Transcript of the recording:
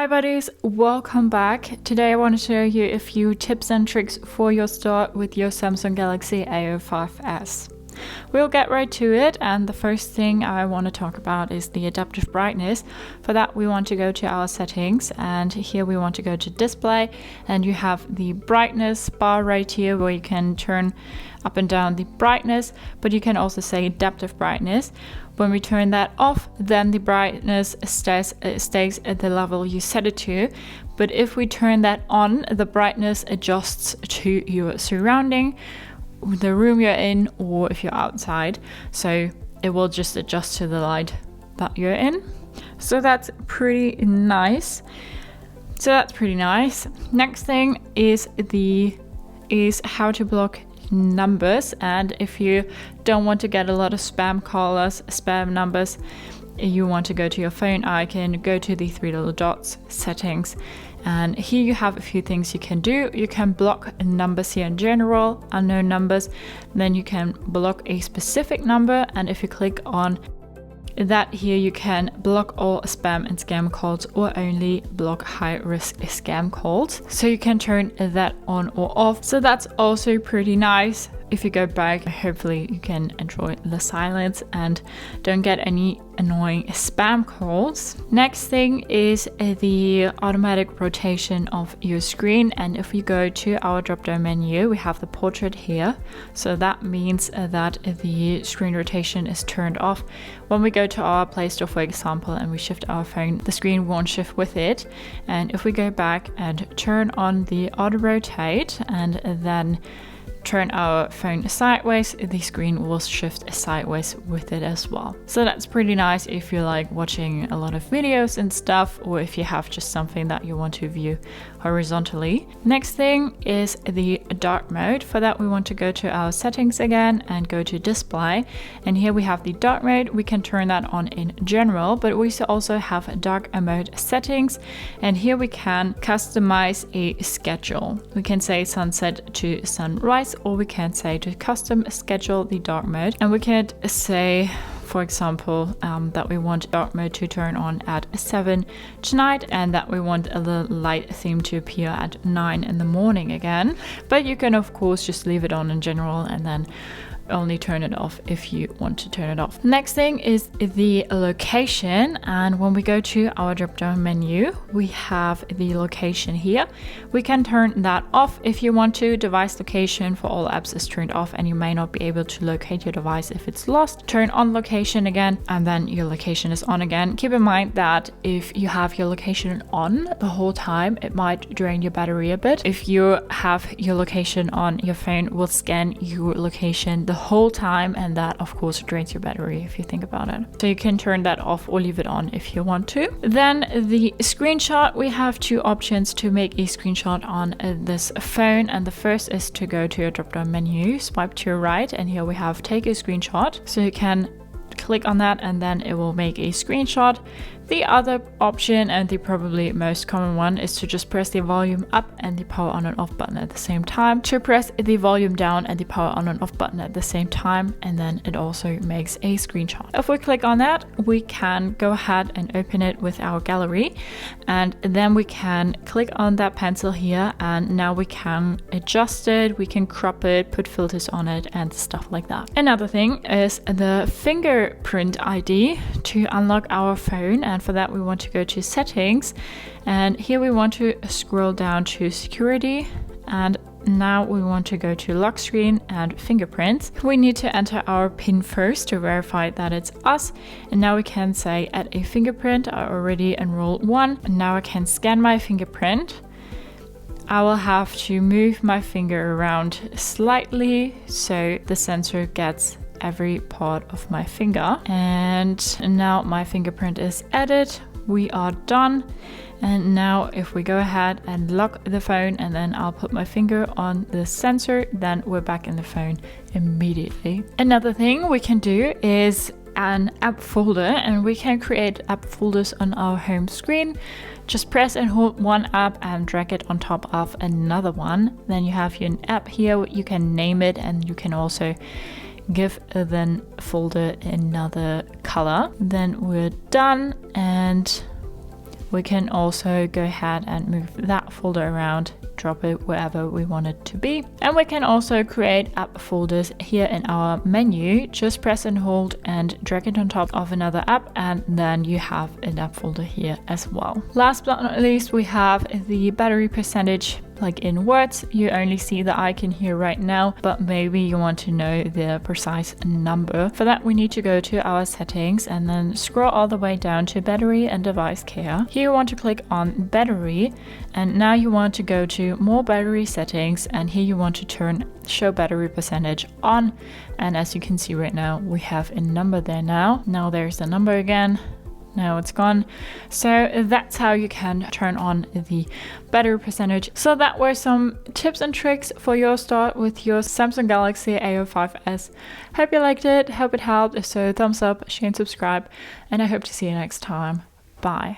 Hi buddies, welcome back. Today I want to show you a few tips and tricks for your start with your Samsung Galaxy A05s. We'll get right to it, and the first thing I want to talk about is the adaptive brightness. For that we want to go to our settings, and here we want to go to display, and you have the brightness bar right here where you can turn up and down the brightness, but you can also say adaptive brightness. When we turn that off, then the brightness stays at the level you set it to. But if we turn that on, the brightness adjusts to your surrounding, the room you're in, or if you're outside. So it will just adjust to the light that you're in. So that's pretty nice. Next thing is how to block numbers, and if you don't want to get a lot of spam callers, spam numbers, you want to go to your phone icon, go to the three little dots, settings, and here you have a few things you can do. You can block numbers here in general, unknown numbers, then you can block a specific number, and if you click on that here, you can block all spam and scam calls or only block high risk scam calls. So you can turn that on or off. So that's also pretty nice. If you go back, hopefully you can enjoy the silence and don't get any annoying spam calls. Next thing is the automatic rotation of your screen, and if we go to our drop down menu, we have the portrait here. So that means that the screen rotation is turned off. When we go to our Play Store, for example, and we shift our phone, the screen won't shift with it. And if we go back and turn on the auto rotate and then turn our phone sideways, the screen will shift sideways with it as well. So that's pretty nice if you like watching a lot of videos and stuff, or if you have just something that you want to view horizontally. Next thing is the dark mode. For that we want to go to our settings again and go to display, and here we have the dark mode. We can turn that on in general, but we also have dark mode settings, and here we can customize a schedule. We can say sunset to sunrise, or we can say to custom schedule the dark mode, and we can say, for example, that we want dark mode to turn on at 7 tonight, and that we want a little light theme to appear at 9 in the morning again. But you can of course just leave it on in general and then only turn it off if you want to turn it off. Next thing is the location, and when we go to our drop down menu, we have the location here. We can turn that off if you want to. Device location for all apps is turned off, and you may not be able to locate your device if it's lost. Turn on location again, and then your location is on again. Keep in mind that if you have your location on the whole time, it might drain your battery a bit. If you have your location on, your phone will scan your location the whole time, and that of course drains your battery if you think about it. So you can turn that off or leave it on if you want to. Then the screenshot, we have two options to make a screenshot on this phone, and the first is to go to your drop down menu, swipe to your right, and here we have take a screenshot. So you can click on that and then it will make a screenshot. The other option, and the probably most common one, is to just press the volume up and the power on and off button at the same time, to press the volume down and the power on and off button at the same time, and then it also makes a screenshot. If we click on that, we can go ahead and open it with our gallery, and then we can click on that pencil here, and now we can adjust it, we can crop it, put filters on it and stuff like that. Another thing is the fingerprint ID to unlock our phone, and for that we want to go to settings, and here we want to scroll down to security, and now we want to go to lock screen and fingerprints. We need to enter our PIN first to verify that it's us, and now we can say add a fingerprint. I already enrolled one, and now I can scan my fingerprint. I will have to move my finger around slightly so the sensor gets every part of my finger, and now my fingerprint is added. We are done, and now if we go ahead and lock the phone, and then I'll put my finger on the sensor, then we're back in the phone immediately. Another thing we can do is an app folder, and we can create app folders on our home screen. Just press and hold one app and drag it on top of another one. Then you have your app here, you can name it, and you can also give the folder another color. Then we're done, and we can also go ahead and move that folder around, drop it wherever we want it to be. And we can also create app folders here in our menu. Just press and hold and drag it on top of another app, and then you have an app folder here as well. Last but not least, we have the battery percentage. Like in words, you only see the icon here right now, but maybe you want to know the precise number. For that, we need to go to our settings and then scroll all the way down to battery and device care. Here you want to click on battery, and now you want to go to more battery settings, and here you want to turn show battery percentage on. And as you can see right now, we have a number there now. Now there's the number again. Now it's gone. So that's how you can turn on the battery percentage. So that were some tips and tricks for your start with your Samsung Galaxy A05s. Hope you liked it, hope it helped. If so, thumbs up, share and subscribe, and I hope to see you next time. Bye.